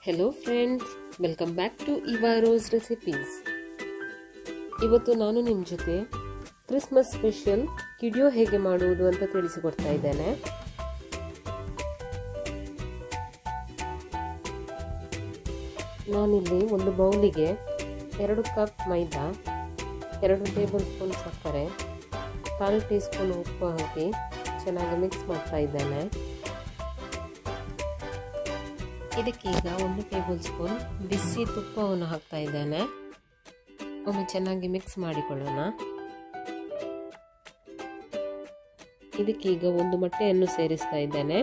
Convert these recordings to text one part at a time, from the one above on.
Hello friends, welcome back to ಇವಾರೋಸ್ recipes. ಇವತ್ತು ನಾನು ನಿಮ್ಮ ಜೊತೆ ಕ್ರಿಸ್ಮಸ್ ಸ್ಪೆಷಲ್ ಕಿಡಿಯೋ ಹೇಗೆ ಮಾಡುವುದು ಅಂತ ತಿಳಿಸಿಕೊಡ್ತಾ ಇದ್ದೇನೆ. ನಾನಿಲ್ಲಿ ಒಂದು ಬೌಲಿಗೆ 2 ಕಪ್ ಮೈದಾ, 2 ಟೇಬಲ್ ಸ್ಪೂನ್ ಸಕ್ಕರೆ, 1/4 ಟೀ ಸ್ಪೂನ್ ಉಪ್ಪು ಹಾಕಿ ಚೆನ್ನಾಗಿ ಮಿಕ್ಸ್ ಮಾಡ್ತಾ ಇದ್ದೇನೆ. ಇದಕ್ಕೀಗ 1 ಟೇಬಲ್ ಸ್ಪೂನ್ ಬಿಸಿ ತುಪ್ಪವನ್ನು ಹಾಕ್ತಾ ಇದ್ದೇನೆ. ಒಮ್ಮೆ ಚೆನ್ನಾಗಿ ಮಿಕ್ಸ್ ಮಾಡಿಕೊಳ್ಳೋಣ. ಇದಕ್ಕೀಗ 1 ಮೊಟ್ಟೆಯನ್ನು ಸೇರಿಸ್ತಾ ಇದ್ದೇನೆ.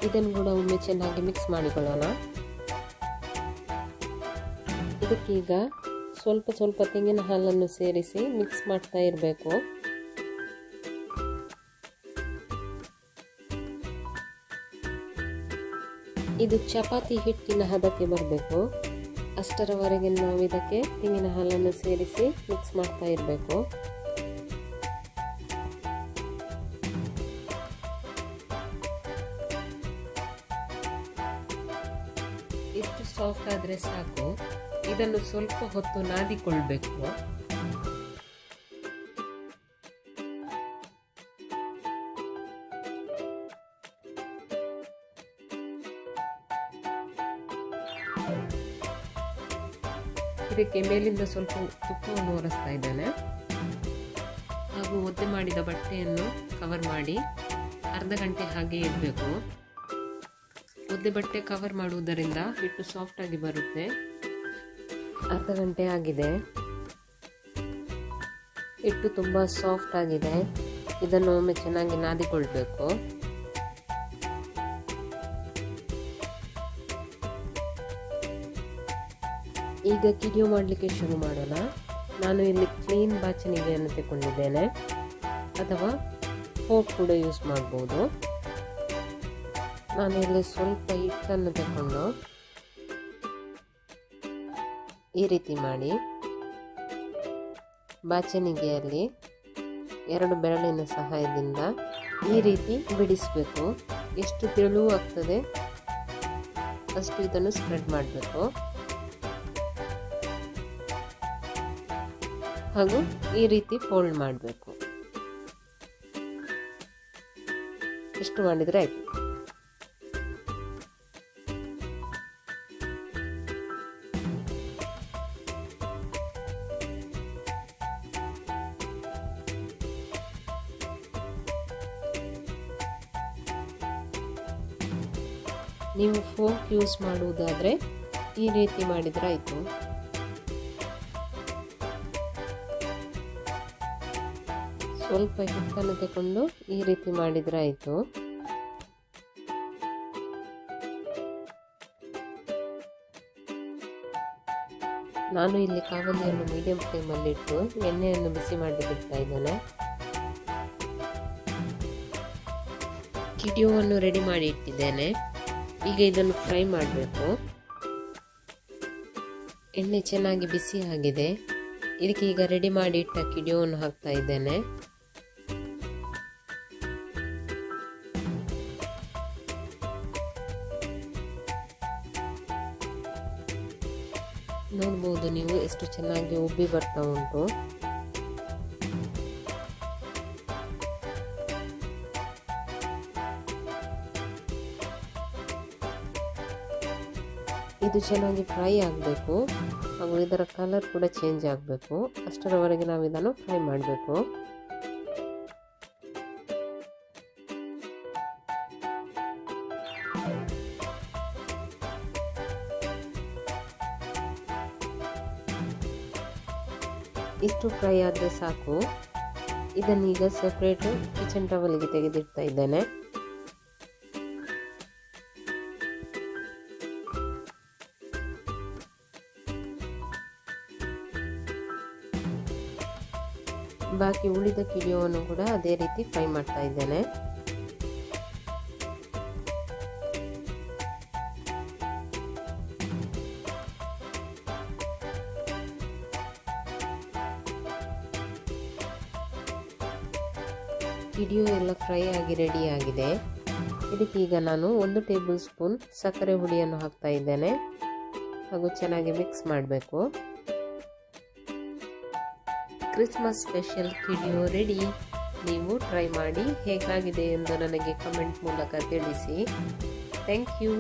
ಇದನ್ನು ಕೂಡ ಒಮ್ಮೆ ಚೆನ್ನಾಗಿ ಮಿಕ್ಸ್ ಮಾಡಿಕೊಳ್ಳೋಣ. ಇದಕ್ಕೀಗ ಸ್ವಲ್ಪ ತೆಂಗಿನ ಹಾಲನ್ನು ಸೇರಿಸಿ ಮಿಕ್ಸ್ ಮಾಡ್ತಾ ಇರಬೇಕು. ಇದು ಚಪಾತಿ ಹಿಟ್ಟಿನ ಹದಕ್ಕೆ ಬರಬೇಕು. ಅಷ್ಟರವರೆಗೆ ನಾವು ಇದಕ್ಕೆ ತೆಂಗಿನ ಹಾಲನ್ನು ಸೇರಿಸಿ ಮಿಕ್ಸ್ ಮಾಡ್ತಾ ಇರಬೇಕು. ಇಷ್ಟು ಸಾಫ್ಟ್ ಆದರೆ ಸಾಕು. ಇದನ್ನು ಸ್ವಲ್ಪ ಹೊತ್ತು ನಾದಿಕೊಳ್ಬೇಕು. ಇದಕ್ಕೆ ಮೇಲಿಂದ ಸ್ವಲ್ಪ ತುಪ್ಪವನ್ನು ಒರೆಸ್ತಾ ಇದ್ದೇನೆ ಹಾಗೂ ಒದ್ದೆ ಮಾಡಿದ ಬಟ್ಟೆಯನ್ನು ಕವರ್ ಮಾಡಿ ಅರ್ಧ ಗಂಟೆ ಹಾಗೆ ಇಡಬೇಕು. ಒದ್ದೆ ಬಟ್ಟೆ ಕವರ್ ಮಾಡುವುದರಿಂದ ಹಿಟ್ಟು ಸಾಫ್ಟ್ ಆಗಿ ಬರುತ್ತೆ. ಅರ್ಧ ಗಂಟೆ ಆಗಿದೆ. ಹಿಟ್ಟು ತುಂಬ ಸಾಫ್ಟ್ ಆಗಿದೆ. ಇದನ್ನು ಒಮ್ಮೆ ಚೆನ್ನಾಗಿ ನಾದಿಕೊಳ್ಬೇಕು. ಈಗ ಕಿಡಿಯೋ ಮಾಡಲಿಕ್ಕೆ ಶುರು ಮಾಡೋಣ. ನಾನು ಇಲ್ಲಿ ಕ್ಲೀನ್ ಬಾಚಣಿಗೆಯನ್ನು ತಗೊಂಡಿದ್ದೇನೆ, ಅಥವಾ ಫೋರ್ಕ್ ಕೂಡ ಯೂಸ್ ಮಾಡ್ಬೋದು. ನಾನು ಇಲ್ಲಿ ಸ್ವಲ್ಪ ಹಿಟ್ಟನ್ನು ತಗೊಂಡು ಈ ರೀತಿ ಮಾಡಿ ಬಾಚಣಿಗೆಯಲ್ಲಿ 2 ಬೆರಳಿನ ಸಹಾಯದಿಂದ ಈ ರೀತಿ ಬಿಡಿಸಬೇಕು. ಎಷ್ಟು ತೆಳುವಾಗ್ತದೆ ಅಷ್ಟು ಇದನ್ನು ಸ್ಪ್ರೆಡ್ ಮಾಡಬೇಕು ಹಾಗೂ ಈ ರೀತಿ ಫೋಲ್ಡ್ ಮಾಡಬೇಕು. ಇಷ್ಟು ಮಾಡಿದರೆ ಆಯ್ತು. ನೀವು ಫೋರ್ಕ್ ಯೂಸ್ ಮಾಡುವುದಾದರೆ ಈ ರೀತಿ ಮಾಡಿದರೆ ಆಯಿತು. ಸ್ವಲ್ಪ ಹಿಟ್ಟನ್ನು ತಗೊಂಡು ಈ ರೀತಿ ಮಾಡಿದರೆ ಆಯಿತು. ನಾನು ಇಲ್ಲಿ ಕಾವಲಿಯನ್ನು ಮೀಡಿಯಂ ಫ್ಲೇಮಲ್ಲಿ ಇಟ್ಟು ಎಣ್ಣೆಯನ್ನು ಬಿಸಿ ಮಾಡಲಿಕ್ಕೆ ಇಡ್ತಾ ಇದ್ದೇನೆ. ಕಿಡಿಯೋವನ್ನು ರೆಡಿ ಮಾಡಿ ಇಟ್ಟಿದ್ದೇನೆ. ಈಗ ಇದನ್ನು ಫ್ರೈ ಮಾಡಬೇಕು. ಎಣ್ಣೆ ಚೆನ್ನಾಗಿ ಬಿಸಿ ಆಗಿದೆ. ಇದಕ್ಕೆ ಈಗ ರೆಡಿ ಮಾಡಿ ಇಟ್ಟ ಕಿಡಿಯೋವನ್ನು ಹಾಕ್ತಾ ಇದ್ದೇನೆ. ನೋಡ್ಬೋದು ನೀವು ಎಷ್ಟು ಚೆನ್ನಾಗಿ ಉಬ್ಬಿ ಬರ್ತಾ ಉಂಟು. ಇದು ಚೆನ್ನಾಗಿ ಫ್ರೈ ಆಗಬೇಕು ಹಾಗೂ ಇದರ ಕಲರ್ ಕೂಡ ಚೇಂಜ್ ಆಗಬೇಕು. ಅಷ್ಟರವರೆಗೆ ನಾವು ಇದನ್ನು ಫ್ರೈ ಮಾಡಬೇಕು. ಇಷ್ಟು ಫ್ರೈ ಆದರೆ ಸಾಕು. ಇದನ್ನೀಗ ಸೆಪ್ರೇಟ್ ಕಿಚನ್ ಟವಲ್ಗೆ ತೆಗೆದಿಡ್ತಾ ಇದ್ದೇನೆ. ಬಾಕಿ ಉಳಿದ ಕಿಡಿಯೋವನ್ನು ಕೂಡ ಅದೇ ರೀತಿ ಫ್ರೈ ಮಾಡ್ತಾ ಇದ್ದೇನೆ. ಕಿಡಿಯೋ ಎಲ್ಲ ಫ್ರೈ ಆಗಿ ರೆಡಿ ಆಗಿದೆ. ಇದಕ್ಕೆ ಈಗ ನಾನು 1 ಟೇಬಲ್ ಸ್ಪೂನ್ ಸಕ್ಕರೆ ಹುಡಿಯನ್ನು ಹಾಕ್ತಾ ಇದ್ದೇನೆ ಹಾಗೂ ಚೆನ್ನಾಗಿ ಮಿಕ್ಸ್ ಮಾಡಬೇಕು. Christmas special video ready. ನೀವು ಟ್ರೈ ಮಾಡಿ ಹೇಗಾಗಿದೆ ಎಂದು ನನಗೆ ಕಮೆಂಟ್ ಮೂಲಕ ತಿಳಿಸಿ. Thank you.